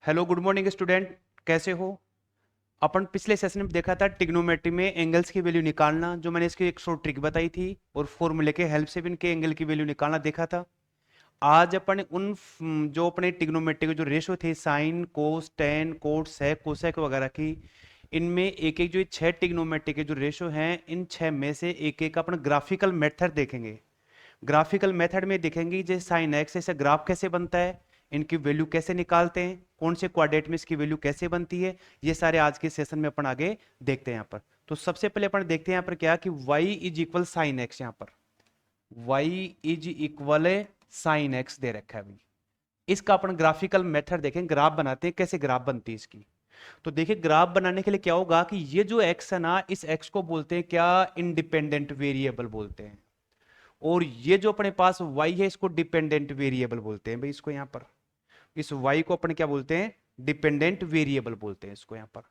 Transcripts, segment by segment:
Hello good morning student. कैसे हो? अपन पिछले सेशन में देखा था ट्रिग्नोमेट्री में एंगल्स की वैल्यू निकालना, जो मैंने इसकी एक शॉर्ट ट्रिक बताई थी और फॉर्मूले के हेल्प से भी इनके एंगल की वैल्यू निकालना देखा था। आज अपन जो अपने ट्रिग्नोमेट्री के जो रेशो थे sine cos tan cot sec cosec वगैरह की, इनमें एक एक जो ये छह ट्रिग्नोमेट्री के जो रेशो हैं, इन छह में से एक एक अपन ग्राफिकल मेथड देखेंगे। ग्राफिकल मेथड में देखेंगे जैसे साइन एक्स ऐसे ग्राफ कैसे बनता है, इनकी वैल्यू कैसे निकालते हैं, कौन से क्वाड्रेट में इसकी वैल्यू कैसे बनती है, ये सारे आज के सेशन में अपन आगे देखते हैं यहाँ पर। तो सबसे पहले अपन देखते हैं यहाँ पर क्या कि y is equal sine x, यहाँ पर y is equal sine x दे रखा है भाई। इसका अपन ग्राफिकल मेथड देखें, ग्राफ बनाते हैं, कैसे ग्राफ बनती है इसकी। तो देखिए ग्राफ बनाने के लिए क्या होगा कि ये जो x है ना, इस x को बोलते हैं क्या, इंडिपेंडेंट वेरिएबल बोलते हैं। और ये जो अपने पास y है इसको डिपेंडेंट वेरिएबल बोलते हैं भाई। इसको यहां पर इस y को अपन क्या बोलते हैं, डिपेंडेंट वेरिएबल बोलते हैं इसको यहां पर।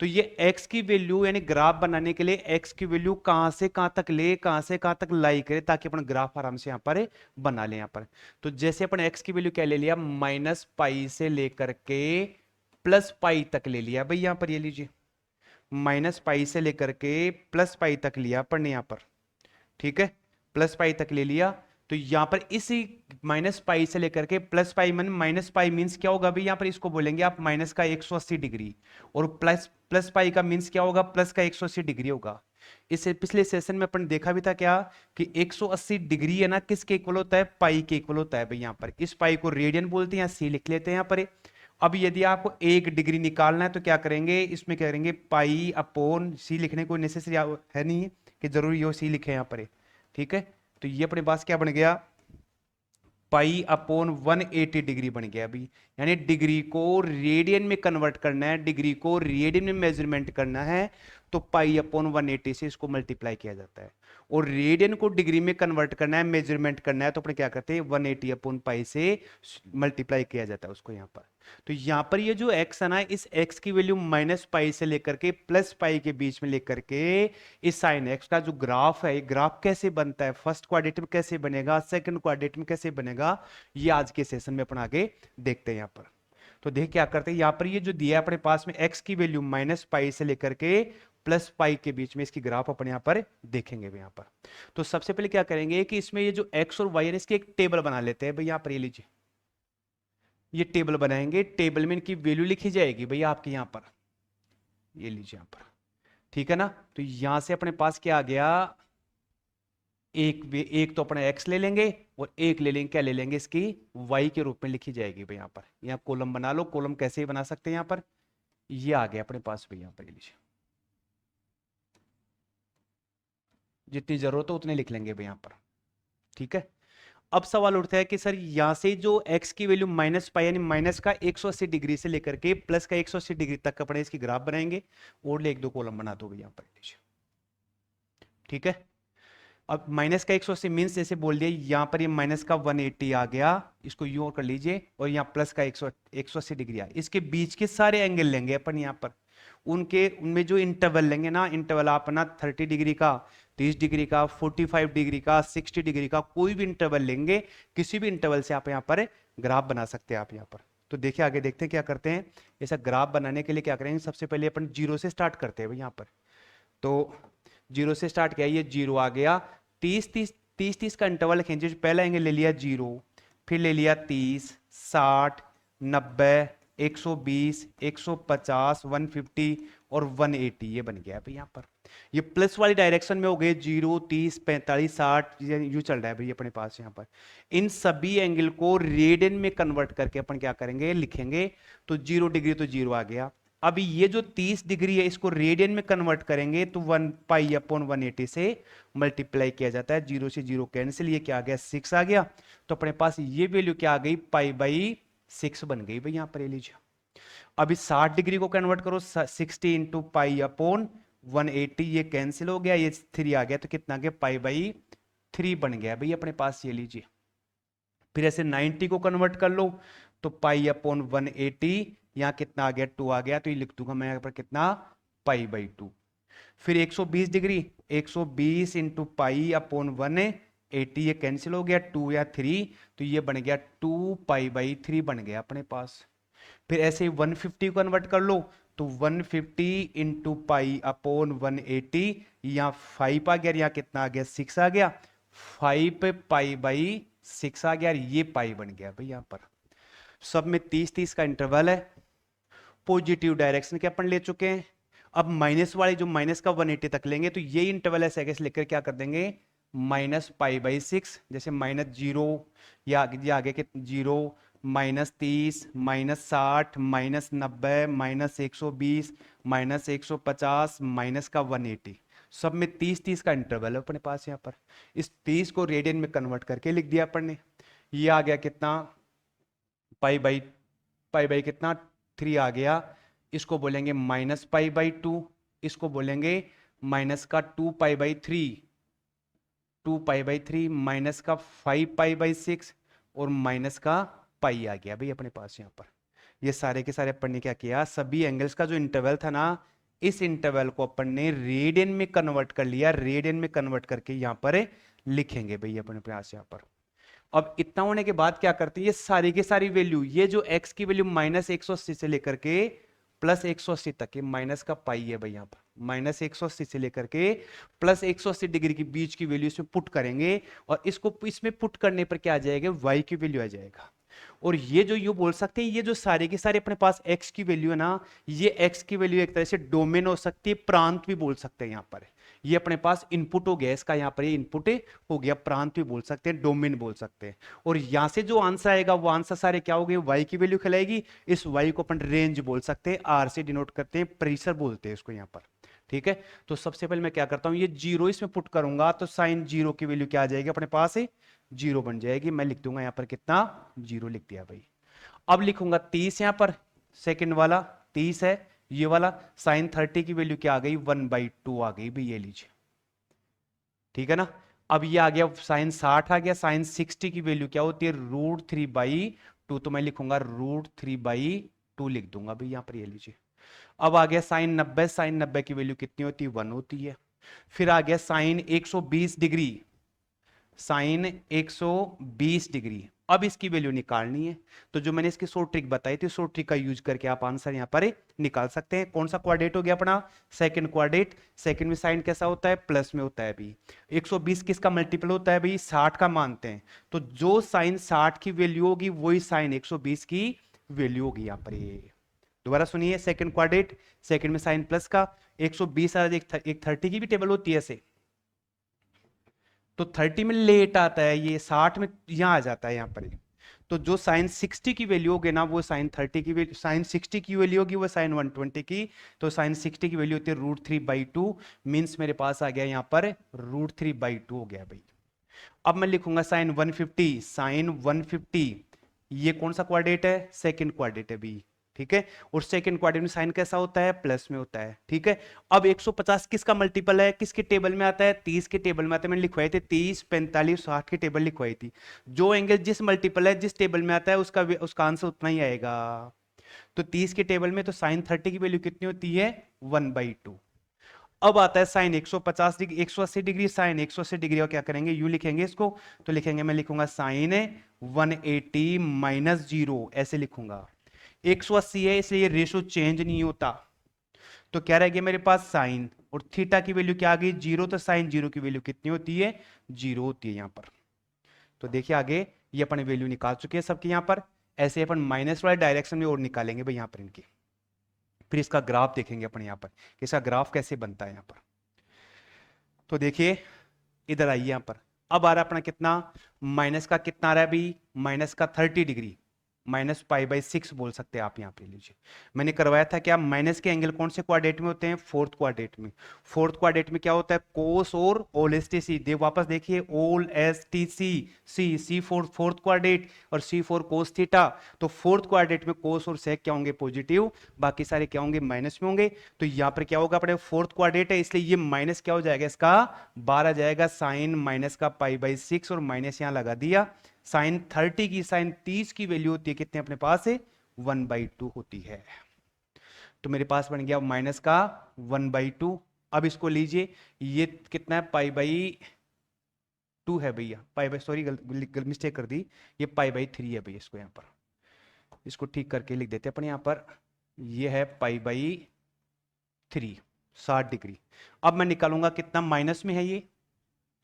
तो ये x की वैल्यू यानी ग्राफ बनाने के लिए x की वैल्यू कहां से कहां तक ले, कहां से कहां तक लाई करे, ताकि अपन ग्राफ आराम से यहां पर बना ले यहां पर। तो जैसे अपन x की वैल्यू क्या ले लिया, माइनस पाई से लेकर के प्लस पाई तक ले लिया भाई। यहां पर ये लीजिए, माइनस पाई से लेकर के प्लस पाई तक लिया अपन ने यहां पर, ठीक है, प्लस पाई तक ले लिया। तो यहां पर इसी माइनस पाई से लेकर के प्लस पाई मन माइनस पाई मींस क्या होगा भाई, यहां पर इसको बोलेंगे आप माइनस का 180 डिग्री, और प्लस प्लस पाई का मींस क्या होगा, प्लस का 180 डिग्री होगा। इससे पिछले सेशन में अपन देखा भी था क्या कि 180 डिग्री है ना, किसके इक्वल होता है, पाई के इक्वल होता है भाई। यहां पर इस पाई को रेडियन बोलते हैं, सी लिख लेते हैं यहां पर। अब यदि आपको 1 डिग्री निकालना है तो क्या करेंगे, इसमें क्या करेंगे, पाई अपॉन सी लिखने कोई नेसेसरी है नहीं है कि जरूरी हो सी लिखे यहां पर, ठीक है। तो ये अपने पास क्या बन गया, पाई अपॉन 180 डिग्री बन गया अभी। यानी डिग्री को रेडियन में कन्वर्ट करना है, डिग्री को रेडियन में मेजरमेंट करना है, तो पाई अपॉन 180 से इसको मल्टीप्लाई किया जाता है। और रेडियन को डिग्री में कन्वर्ट करना है, मेजरमेंट करना है, तो अपने क्या करते हैं, 180 अपॉन पाई से मल्टीप्लाई किया जाता है उसको यहाँ पर। तो यहाँ पर ये जो x है ना, इस x की वैल्यू माइनस पाई से लेकर के प्लस पाई के बीच में लेकर के इस साइन एक्स का जो ग्राफ है, ग्राफ कैसे बनता है, फर्स्ट क्वाड्रेंट में कैसे बनेगा, सेकंड क्वाड्रेंट में कैसे बनेगा, ये आज के सेशन में अपन आगे देखते हैं यहाँ पर। तो देख क्या करते हैं, यहाँ पर ये जो दिया है अपने पास में x की वैल्यू माइनस पाई से लेकर के प्लस पाई के बीच में, इसकी ग्राफ अपन यहाँ पर देखेंगे यहाँ पर। तो सबसे पहले क्या करेंगे कि इसमें ये जो x और y है इसकी एक टेबल बना लेते हैं भाई। यहाँ पर ये लीजिए, ये टेबल बनाएंगे, टेबल में इनकी वैल्यू लिखी जाएगी भैया आपके यहाँ पर, ये लीजिए यहाँ पर, ठीक है ना। तो यहां से अपने पास क्या आ गया, एक तो अपने x ले लेंगे और एक ले लेंगे, क्या ले लेंगे, इसकी y के रूप में लिखी जाएगी भाई यहाँ पर। यहाँ कॉलम बना लो, कॉलम कैसे ही बना सकते हैं यहाँ पर, ये आ गया अपने पास भाई यहाँ पर, ये लीजिए, जितनी जरूरत हो उतने लिख लेंगे भाई यहाँ पर, ठीक है। अब सवाल उठता है कि सर यहां से जो x की वैल्यू माइनस पाई यानी माइनस का 180 डिग्री से लेकर के प्लस का 180 डिग्री तक अपने इसकी ग्राफ बनाएंगे, और ले एक दो कॉलम बना दो भाई यहाँ पर, ठीक है। अब माइनस का 180 मीन्स जैसे बोल दिया, यहां पर ये माइनस का 180 आ गया, इसको यूं कर लीजिए, और यहाँ प्लस का 180 डिग्री आ, इसके बीच के सारे एंगल लेंगे अपन यहाँ पर, उनके उनमें जो इंटरवल लेंगे ना, इंटरवल आप ना 30 डिग्री का, 30 डिग्री का, 45 डिग्री का, 60 डिग्री का, कोई भी इंटरवल लेंगे, किसी भी इंटरवल से आप यहाँ पर ग्राफ बना सकते हैं आप यहाँ पर। तो देखिए आगे देखते हैं क्या करते हैं। ऐसा ग्राफ बनाने के लिए क्या करेंगे, सबसे पहले अपन जीरो से स्टार्ट करते हैं भाई यहाँ पर। तो जीरो से स्टार्ट किया, ये जीरो आ गया, 30 का इंटरवल खींचे, पहला एंगल ले लिया जीरो, फिर ले लिया 30, 60, 90, 120, 150, 150 और 180, ये बन गया भाई यहाँ पर। ये प्लस वाली डायरेक्शन में हो गए, 0, 30, 45, 60, यू चल रहा है भाई अपने पास यहाँ पर। इन सभी एंगल को रेडियन में कन्वर्ट करके अपन क्या करेंगे, लिखेंगे। तो 0 डिग्री तो 0 आ गया। अभी ये जो 30 डिग्री है इसको रेडियन में कन्वर्ट करेंगे, तो 1 पाई अपॉन 180 से मल्टीप्लाई किया जाता है, 0 से 0 कैंसिल, ये क्या आ गया, 6 आ गया। तो अपने पास ये वैल्यू क्या आ गई, पाई बाई 6 बन गई भाई यहाँ पर, ये लीजिए। अभी 60 डिग्री को कन्वर्ट करो, 60 इंटू पाई अपॉन 180, ये कैंसिल हो गया, ये 3 आ गया, तो कितना आ गया, पाई बाई 3 बन गया भाई अपने पास, ये लीजिए। फिर ऐसे 90 को कन्वर्ट कर लो, तो पाई अपॉन 180, यहां कितना आ गया, 2 आ गया, तो ये लिख दूंगा मैं यहाँ पर कितना, पाई बाई 2। फिर 120 डिग्री, 120 इंटू पाई अपॉन 180, ये कैंसिल हो गया, 2 या 3, तो ये बन गया 2 पाई बाई 3 बन गया अपने पास। फिर ऐसे ही 150 को कन्वर्ट कर लो, तो 150 इंटू पाई अपॉन 180, यहाँ 5 आ गया, यहाँ कितना आ गया 6 आ गया, 5 पे पाई बाई 6 आ गया, ये पाई बन गया भाई। यहाँ पर सब में 30-30 का इंटरवल है, पॉजिटिव डायरेक्शन के अपन ले चुके हैं। अब माइनस वाले जो माइनस का 180 तक लेंगे, तो ये इंटरवल ऐसे आगे से लेकर क्या कर देंगे माइनस पाई बाई 6, जैसे माइनस 0 या आगे के 0, minus 30, minus 60, minus 90, minus 120, minus 150, minus का 180, सब में 30-30 का इंटरवल है अपने पास। यहाँ पर इस 30 को रेडियन में कन्वर्ट करके लिख दिया अपन ने। ये आ गया कितना पाई बाई कितना 3 आ गया, इसको बोलेंगे माइनस पाई बाई 2, इसको बोलेंगे माइनस का 2 pi by 3, 2 pi by 3 minus का 5 पाई बाई 6 और माइनस का पाई आ गया भाई अपने पास। यहाँ पर ये सारे के सारे अपन ने क्या किया, सभी एंगल्स का जो इंटरवल था ना, इस इंटरवल को अपन ने रेडियन में कन्वर्ट कर लिया, रेडियन में कन्वर्ट करके यहाँ पर लिखेंगे भाई अपने पास। यहाँ पर अब इतना होने के बाद क्या करते हैं, ये सारी की सारी वैल्यू, ये जो x की वैल्यू माइनस 180 से लेकर के प्लस 180 तक, ये माइनस का पाई है भाई। यहाँ पर माइनस 180 से लेकर के प्लस 180 डिग्री के बीच की वैल्यू इसमें पुट करेंगे, और इसको इसमें पुट करने पर क्या आ जाएगा, y की वैल्यू आ जाएगा। और ये जो यू बोल सकते हैं, ये जो सारे के सारे अपने पास x की वैल्यू है ना, ये x की वैल्यू एक तरह से डोमेन हो सकती है, प्रांत भी बोल सकते हैं। यहाँ पर ये अपने पास इनपुट हो गया इसका, यहाँ पर ये इनपुट हो गया, प्रांत भी बोल सकते हैं, डोमेन बोल सकते हैं। और यहां से जो आंसर आएगा वो आंसर सारे क्या हो गए, y की वैल्यू खिलाएगी। इस y को अपन रेंज बोल सकते हैं, r से डिनोट करते हैं, प्रेशर बोलते हैं इसको यहाँ पर। ठीक है, तो सबसे पहले मैं क्या करता हूं, ये 0 इसमें पुट करूंगा, तो साइन 0 की वैल्यू क्या आ जाएगी अपने पास है, 0 बन जाएगी। मैं लिख दूंगा यहाँ पर कितना, 0 लिख दिया भाई। अब लिखूंगा 30 यहाँ पर, सेकंड वाला 30 है, ये वाला साइन 30 की वैल्यू क्या आ गई, 1/2 आ गई भाई, ये लीजिए। ठीक है ना। अब ये आ गया साइन 60 आ गया, साइन 60 की वैल्यू क्या होती है, √3/2, तो मैं लिखूंगा √3/2 लिख दूंगा भाई यहाँ पर, ये लीजिए। अब आ गया साइन 90, साइन 90 की वैल्यू कितनी होती है, 1 होती है। फिर आ गया साइन 120 डिग्री, साइन 120 डिग्री। अब इसकी वैल्यू निकालनी है, तो जो मैंने इसकी शॉर्ट ट्रिक बताई थी, शॉर्ट ट्रिक का यूज करके आप आंसर यहां पर निकाल सकते हैं। कौन सा क्वाड्रेट हो गया अपना, सेकंड क्वाड्रेट। सेकंड में साइन कैसा होता है, प्लस में होता है भी। 120 किसका मल्टीपल होता है भाई, 60 का मानते हैं, तो जो साइन 60 की वैल्यू होगी वही साइन 120 की वैल्यू होगी यहाँ पर। ये दोबारा सुनिए, सेकंड क्वाड्रेट, सेकंड में साइन प्लस का 120 एक 30 की भी टेबल होती है ऐसे, तो 30 में लेट आता है, ये 60 में यहां आ जाता है यहाँ पर। तो जो साइन 60 की वैल्यू होगी ना, वो साइन 30 की वैल्यू, साइन 60 की वैल्यू होगी वो साइन 120 की, तो साइन 60 की वैल्यू होती है √3/2, मींस मेरे पास आ गया यहाँ पर √3/2 हो गया भाई। अब मैं लिखूंगा साइन 150, साइन 150, ये कौन सा क्वाड्रेट है, सेकंड क्वाड्रेट है भाई। ठीक है, और सेकंड क्वाड्रेंट में साइन कैसा होता है, प्लस में होता है। ठीक है, अब 150 किसका मल्टीपल है, किसके टेबल में आता है, 30 के टेबल में आता है। मैंने लिखवाई थी 30, 45, 60 की टेबल लिखवाई थी। जो एंगल जिस मल्टीपल है, जिस टेबल में आता है, उसका आंसर उतना ही आएगा। तो 30 के टेबल में तो साइन 30 की वैल्यू कितनी होती है, 1/2। अब आता है sine 150 degree, 180 degree, sine 180 degree, और क्या करेंगे, यू लिखेंगे इसको, तो लिखेंगे, मैं लिखूंगा साइन 180 माइनस 0, ऐसे लिखूंगा। 180 है इसलिए ये रेशो चेंज नहीं होता, तो क्या रह गया मेरे पास साइन, और थीटा की वैल्यू क्या आ गई, 0, तो साइन 0 की वैल्यू कितनी होती है, 0 होती है यहाँ पर। तो देखिए आगे ये अपन वैल्यू निकाल चुके हैं सबके यहाँ पर। ऐसे अपन माइनस वाले डायरेक्शन में और निकालेंगे भाई यहाँ पर इनकी। फिर इसका ग्राफ देखेंगे अपन यहाँ पर, इसका ग्राफ कैसे बनता है यहाँ पर। तो देखिए इधर आइए यहाँ पर, अब आ रहा है अपना कितना, माइनस का कितना आ रहा है अभी, माइनस का 30 डिग्री, -π/6 बोल सकते हैं आप यहाँ पे लीजिए। मैंने करवाया था क्या, माइनस के एंगल कौन से क्वाड्रेट में होते हैं, फोर्थ क्वाड्रेट में। फोर्थ क्वाड्रेट में क्या होता है, कोस और ऑल एस टी सी। वापस देखिए, all S T C, C fourth quadrant, और सी फॉर कोस थीटा। तो फोर्थ क्वाड्रेट में कोस और सेक क्या होंगे, पॉजिटिव, बाकी सारे क्या होंगे, माइनस में होंगे। तो यहाँ पर क्या होगा, अपने फोर्थ क्वाड्रेट है इसलिए ये माइनस क्या हो जाएगा, इसका 12 जाएगा, साइन माइनस का π/6, और माइनस यहाँ लगा दिया। साइन 30 की, साइन 30 की वैल्यू होती है कितने अपने पास है, 1/2 होती है। तो मेरे पास बन गया माइनस का 1/2। अब इसको लीजिए, ये कितना है, π/2 है भैया, सॉरी मिस्टेक कर दी, ये π/3 है भैया, इसको यहाँ पर इसको ठीक करके लिख देते हैं अपन यहाँ पर, ये है पाई बाई 3, 60 डिग्री। अब मैं निकालूंगा कितना, माइनस में है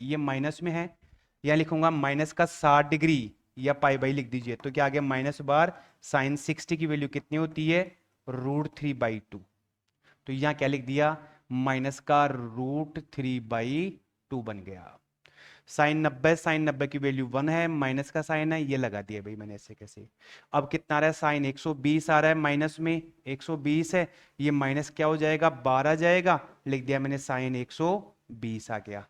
ये माइनस में है, या लिखूंगा माइनस का 60 डिग्री या पाई बाई लिख दीजिए, तो क्या आ गया माइनस बार साइन 60 की वैल्यू कितनी होती है, √3/2। तो यहां क्या लिख दिया, माइनस का √3/2 बन गया। साइन 90 की वैल्यू 1 है, माइनस का साइन है, ये लगा दिया भाई मैंने ऐसे कैसे। अब कितना आ रहा है, साइन 120 आ रहा है, माइनस में 120 है, ये माइनस क्या हो जाएगा, 12 जाएगा, लिख दिया मैंने साइन 120 आ गया।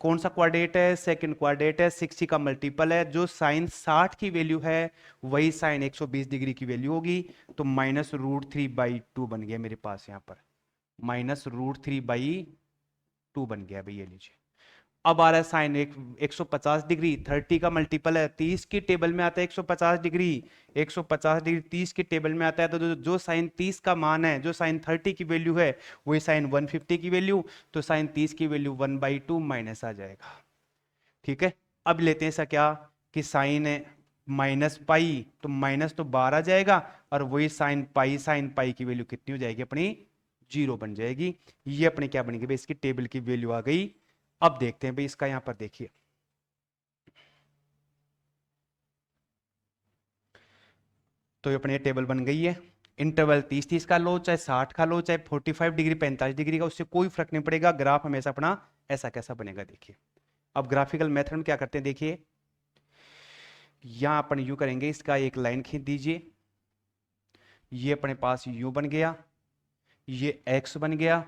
कौन सा क्वाड्रेट है, सेकंड क्वाड्रेट है, 60 का मल्टीपल है, जो साइन 60 की वैल्यू है वही साइन 120 डिग्री की वैल्यू होगी, तो -√3/2 बन गया मेरे पास यहाँ पर, -√3/2 बन गया भाई, ये लीजिए। अब आ रहा है साइन 150 डिग्री, 30 का मल्टीपल है, 30 की टेबल में आता है 150 डिग्री, 150 डिग्री 30 की टेबल में आता है, तो जो साइन 30 का मान है, जो साइन 30 की वैल्यू है वही साइन 150 की वैल्यू, तो साइन 30 की वैल्यू 1/2 माइनस आ जाएगा। ठीक है, अब लेते हैं ऐसा क्या कि साइन माइनस पाई, तो माइनस तो 12 जाएगा, और वही साइन पाई की वैल्यू कितनी हो जाएगी अपनी, 0 बन जाएगी। ये अपने क्या बनेगी भाई, इसकी टेबल की वैल्यू आ गई। अब देखते हैं भाई इसका, यहां पर देखिए, तो ये अपनी टेबल बन गई है। इंटरवल 30-30 का लो, चाहे 60 का लो, चाहे 45 डिग्री 45 डिग्री का, उससे कोई फर्क नहीं पड़ेगा, ग्राफ हमेशा अपना ऐसा कैसा बनेगा। देखिए अब ग्राफिकल मेथड में क्या करते हैं, देखिए यहां अपन यू करेंगे, इसका एक लाइन खींच दीजिए, ये अपने पास यू बन गया, ये एक्स बन गया,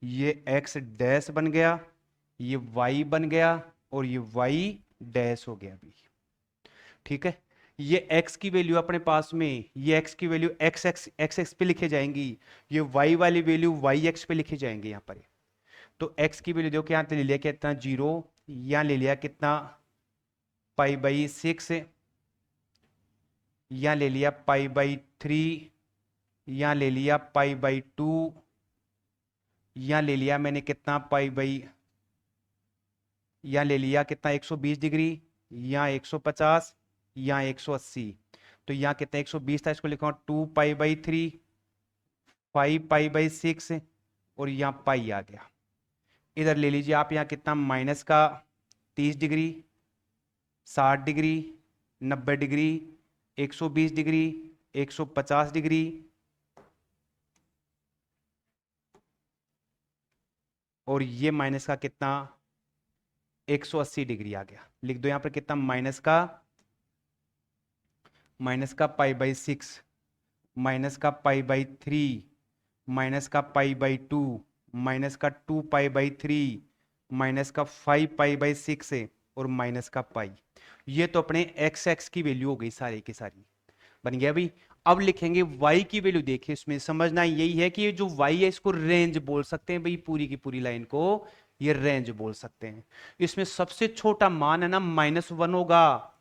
ये एक्स डैश बन गया, ये y बन गया, और ये y डैश हो गया भी। ठीक है, ये x की वैल्यू अपने पास में, ये x की वैल्यू x पे लिखे जाएंगी, ये y वाली वैल्यू yx पे लिखे जाएंगे यहाँ पर। तो x की वैल्यू देखो, यहाँ ले लिया कितना 0, यहाँ ले लिया कितना π/6, यहाँ ले लिया π/3, यहाँ ले लिया π/2, यहाँ ले लिया मैंने कितना यहाँ ले लिया कितना 120 डिग्री, यहाँ 150, यहाँ 180, तो यहाँ कितना 120 था, इसको लिखा 2π/3, 5π/6, और यहाँ पाई आ गया। इधर ले लीजिए आप, यहाँ कितना माइनस का 30 degree, 60 degree, 90 degree, 120 degree, 150 degree, और ये माइनस का कितना 180 डिग्री आ गया। लिख दो यहाँ पर कितना, माइनस का π/6, माइनस का π/3, माइनस का π/2, माइनस का 2π/3, माइनस का 5π/6 है, और माइनस का पाई। ये तो अपने x की वैल्यू हो गई सारी की सारी, बन गया भाई। अब लिखेंगे y की वैल्यू, देखिए इसमें समझना यही है कि ये जो y है इसको रेंज बोल सकते हैं भाई, पूरी की पूरी लाइन को ये रेंज बोल सकते हैं। इसमें सबसे छोटा मान है ना -1 होगा,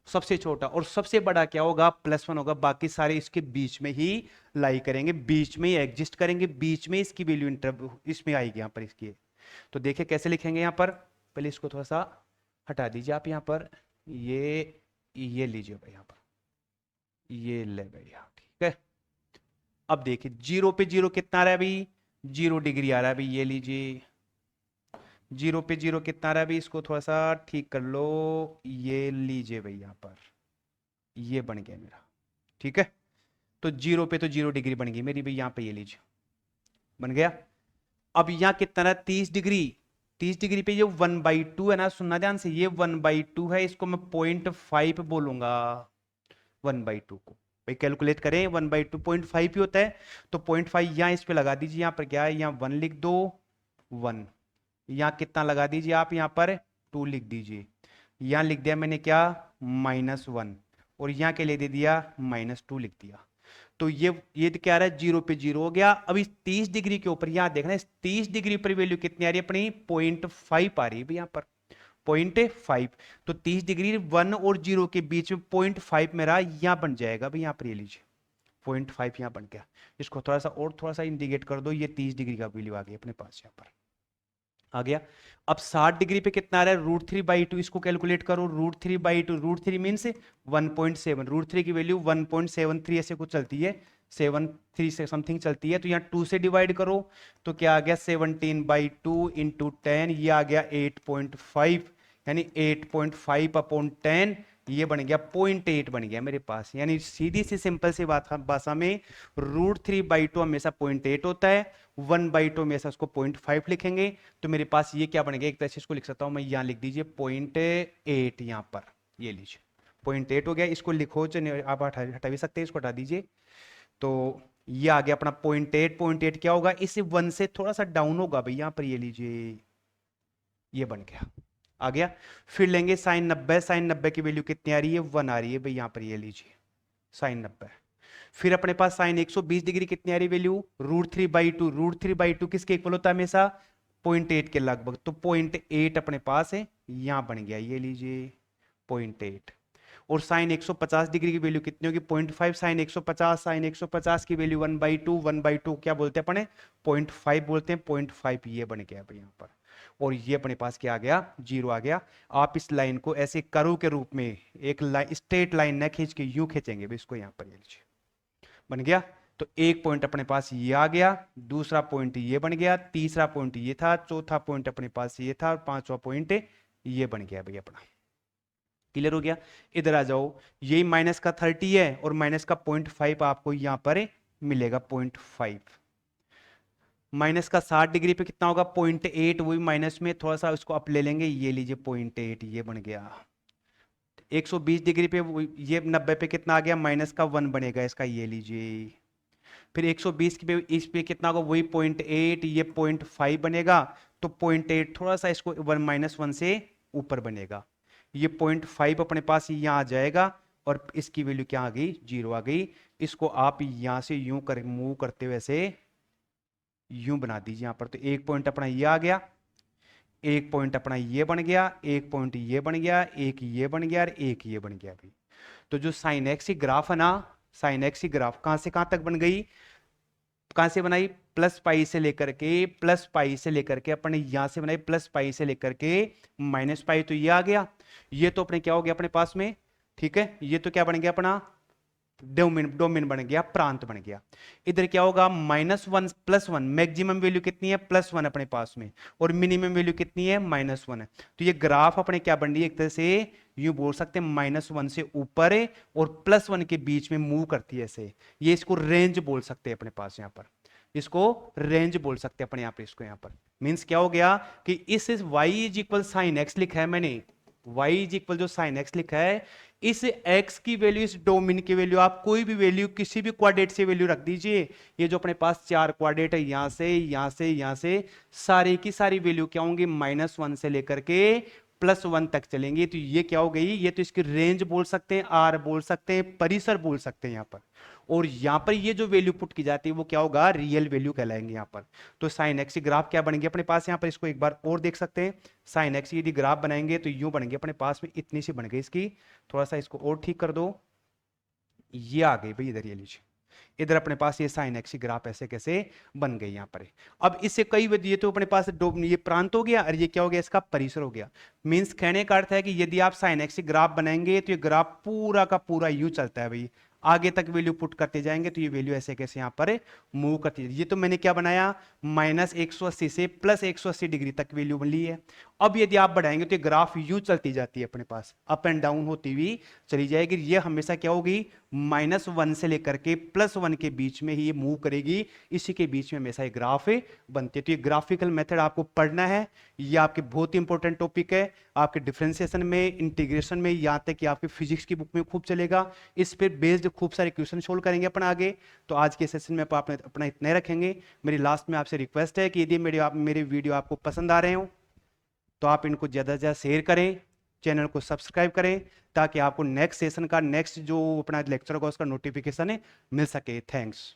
सबसे छोटा, और सबसे बड़ा क्या होगा, +1 होगा, बाकी सारे इसके बीच में ही लाई करेंगे, बीच में ही एग्जिस्ट करेंगे, बीच में इसकी वैल्यू इंटर इसमें आएगी यहाँ पर इसकी। तो देखिए कैसे लिखेंगे यहाँ पर, पहले इसको थोड़ा सा हटा दीजिए आप, यहाँ पर ये लीजिए भाई, यहाँ पर ये ले भैया, ठीक है। अब देखिए 0 पे 0 कितना आ रहा है भाई, 0 डिग्री आ रहा है भाई, ये लीजिए 0 पे 0 कितना आ रहा है भाई, इसको थोड़ा सा ठीक कर लो, ये लीजिए भाई, यहाँ पर ये बन गया मेरा, ठीक है। तो 0 पे तो 0 डिग्री बन गई मेरी भाई, यहाँ पे ये लीजिए बन गया। अब यहाँ कितना है 30 डिग्री, 30 डिग्री पे ये 1/2 है ना, सुनना ध्यान से, ये 1/2 है, इसको मैं 0.5 बोलूंगा 1/2 को। भाई कैलकुलेट करें, 1/2 0.5 ही होता है, तो 0.5 यहाँ इस पे लगा दीजिए, यहाँ पर क्या है, यहाँ 1 लिख दो 1, यहाँ कितना लगा दीजिए आप, यहाँ पर 2 लिख दीजिए, यहाँ लिख दिया मैंने क्या -1, और यहाँ के लिए दे दिया -2 लिख दिया। तो ये तो क्या आ रहा है, 0 पे 0 हो गया। अब इस 30 डिग्री के ऊपर यहां देखना, इस 30 डिग्री पर वैल्यू कितनी आ रही है अपनी, 0.5 आ रही है यहाँ पर 0.5। तो 30 डिग्री 1 और 0 के बीच में 0.5 मेरा यहां बन जाएगा भाई, यहाँ पर ये लीजिए 0.5 यहां बन गया। इसको थोड़ा सा और थोड़ा सा इंडिकेट कर दो, ये 30 डिग्री का वैल्यू आ गई अपने पास यहाँ पर, आ गया। अब 60 डिग्री पे कितना आ रहा है, √3/2, इसको कैलकुलेट करो। √3/2, √3 मीन्स 1.7, √3 की वैल्यू 1.73 ऐसे कुछ चलती है, 73 से समथिंग चलती है। तो यहाँ 2 से डिवाइड करो तो क्या आ गया, 17/2 इंटू 10, ये आ गया 8.5, यानी 8.5/10, ये बन गया 0.8 बन गया मेरे पास। यानी सीधी सी सिंपल सी बात भाषा में √3/2 हमेशा 0.8 होता है, 1/2 में ऐसा उसको 0.5 लिखेंगे। तो मेरे पास ये क्या बन गया, एक तरह से इसको लिख सकता हूं मैं, यहां लिख दीजिए 0.8, यहां पर ये लीजिए 0.8 हो गया। इसको लिखो, आप हटा भी सकते हैं, इसको हटा दीजिए। तो ये आ गया अपना 0.8। 0.8 क्या होगा, इस 1 से थोड़ा सा डाउन होगा भाई, यहां पर ये लीजिए, ये बन गया, आ गया। फिर लेंगे sin 90, sin 90 की वैल्यू कितनी आ रही है, 1 आ रही है भाई, यहां पर ये लीजिए sin 90। फिर अपने पास sin 120 डिग्री कितनी आ रही वैल्यू, √3/2, √3/2 किसके इक्वल होता है हमेशा, 0.8 के लगभग। तो 0.8 अपने पास है, यहां बन गया, ये लीजिए 0.8। और sin 150 डिग्री की वैल्यू कितनी होगी, 0.5। sin 150 की वैल्यू 1/2, 1/2 क्या बोलते हैं अपने, 0.5 बोलते हैं, 0.5 ये बन गया भाई यहां पर। और ये अपने पास क्या आ गया, 0 आ गया। आप इस लाइन को ऐसे कर्व के रूप में एक लाइन, स्ट्रेट लाइन न खींच के यूं खींचेंगे भी इसको, यहां पर ये लीजिए बन गया। तो एक पॉइंट अपने पास ये आ गया, दूसरा पॉइंट ये बन गया, तीसरा पॉइंट ये था, चौथा पॉइंट अपने पास ये था, और पांचवा पॉइंट ये बन गया भाई अपना। क्लियर हो गया। इधर आ जाओ, यही माइनस का 30 है और माइनस का 0.5 आपको यहां पर मिलेगा 0.5। माइनस का 60 डिग्री पे कितना होगा, 0.8, वही माइनस में थोड़ा सा उसको अप ले लेंगे, ये लीजिए 0.8, ये बन गया। 120 डिग्री पे ये 90 पे कितना आ गया, माइनस का 1 बनेगा इसका, ये लीजिए। फिर 120 पे इस पे कितना होगा, वही 0.8, ये 0.5 बनेगा। तो 0.8 थोड़ा सा इसको -1 से ऊपर बनेगा, ये 0.5 अपने पास यहां आ जाएगा। और इसकी वैल्यू क्या आ गई, 0 आ गई। इसको आप यहां से यूं कर मूव करते हुए ऐसे यूं बना दीजिए यहां पर। तो एक पॉइंट अपना ये आ गया, एक पॉइंट अपना ये बन गया, एक पॉइंट ये बन गया, एक ये बन गया और एक ये बन गया भाई। तो जो साइन एक्स की ग्राफ है ना, साइन एक्स की ग्राफ कहां से कहां तक बन गई, कहां से बनाई, +π से लेकर के, +π से लेकर के अपने यहां से बनाई +π से लेकर के -π। तो ये आ गया, ये तो अपने क्या हो गया अपने पास में, ठीक है। ये तो क्या बन गया अपना, डोमेन, डोमेन बन गया, प्रांत बन गया। इधर क्या होगा, -1 +1, मैक्सिमम वैल्यू कितनी है, +1 अपने पास में, और मिनिमम वैल्यू कितनी है, -1 है। तो ये ग्राफ अपने क्या बन रही है, एक तरह से यूं बोल सकते हैं, -1 से ऊपर है और +1 के बीच में मूव करती है ऐसे। ये इसको रेंज बोल सकते हैं अपने पास यहाँ पर, इसको रेंज बोल सकते हैं अपने यहाँ पर, इसको यहाँ पर मीन्स क्या हो गया कि इस y is equal sine x लिखा है मैंने, y इज इक्वल जो साइन एक्स लिखा है, इस x की वैल्यू, इस डोमेन की वैल्यू, आप कोई भी वैल्यू किसी भी क्वाड्रेट से वैल्यू रख दीजिए। ये जो अपने पास 4 क्वाड्रेट है, यहां से यहां से यहां से सारी की सारी वैल्यू क्या होंगी, -1 से लेकर के +1 तक चलेंगे। तो ये क्या हो गई, ये तो इसकी रेंज बोल सकते हैं, आर बोल सकते हैं, परिसर बोल सकते हैं यहां पर। और यहां पर ये जो वैल्यू पुट की जाती है वो क्या होगा, रियल वैल्यू कहलाएंगे यहां पर। तो साइन एक्स की ग्राफ क्या बनेगी अपने पास यहां पर, इसको एक बार और देख सकते हैं। साइन एक्स की यदि ग्राफ बनाएंगे तो यूं बनेंगे अपने पास में, इतनी सी बन गई इसकी, थोड़ा सा इसको और ठीक कर दो, ये आ गई भाई इधर, ये लीजिए इधर अपने पास ये साइन एक्स की ग्राफ ऐसे कैसे बन गई यहां पर। अब इससे कई, ये तो अपने पास ये प्रांत हो गया और ये क्या हो गया, इसका परिसर हो गया। मींस कहने का अर्थ है कि यदि आप साइन एक्स की ग्राफ बनाएंगे तो ये ग्राफ पूरा का पूरा यूं चलता है भाई, आगे तक वैल्यू पुट करते जाएंगे तो ये वैल्यू ऐसे कैसे यहां पर मूव करती है। ये तो मैंने क्या बनाया, -180 से +180 डिग्री तक वैल्यू ली है। अब यदि आप बढ़ाएंगे तो ये ग्राफ यूं चलती जाती है अपने पास, अप एंड डाउन होती हुई चली जाएगी। ये हमेशा क्या होगी, -1 से लेकर के +1 के बीच में ही ये मूव करेगी, इसी के बीच में हमेशा ये ग्राफ बनती है। तो ये ग्राफिकल मेथड आपको पढ़ना है, ये आपके बहुत इंपॉर्टेंट टॉपिक है, आपके डिफरेंशिएशन में, इंटीग्रेशन में, यहाँ तक कि आपके फिजिक्स की बुक में खूब चलेगा। इस पर बेस्ड खूब सारे क्वेश्चन सोल्व करेंगे अपन आगे। तो आज के सेशन में आप अपना इतना ही रखेंगे। मेरी लास्ट में आपसे रिक्वेस्ट है कि यदि मेरे वीडियो आपको पसंद आ रहे हो तो आप इनको ज़्यादा से ज़्यादा शेयर करें, चैनल को सब्सक्राइब करें, ताकि आपको नेक्स्ट सेशन का, नेक्स्ट जो अपना लेक्चर होगा उसका नोटिफिकेशन मिल सके। थैंक्स।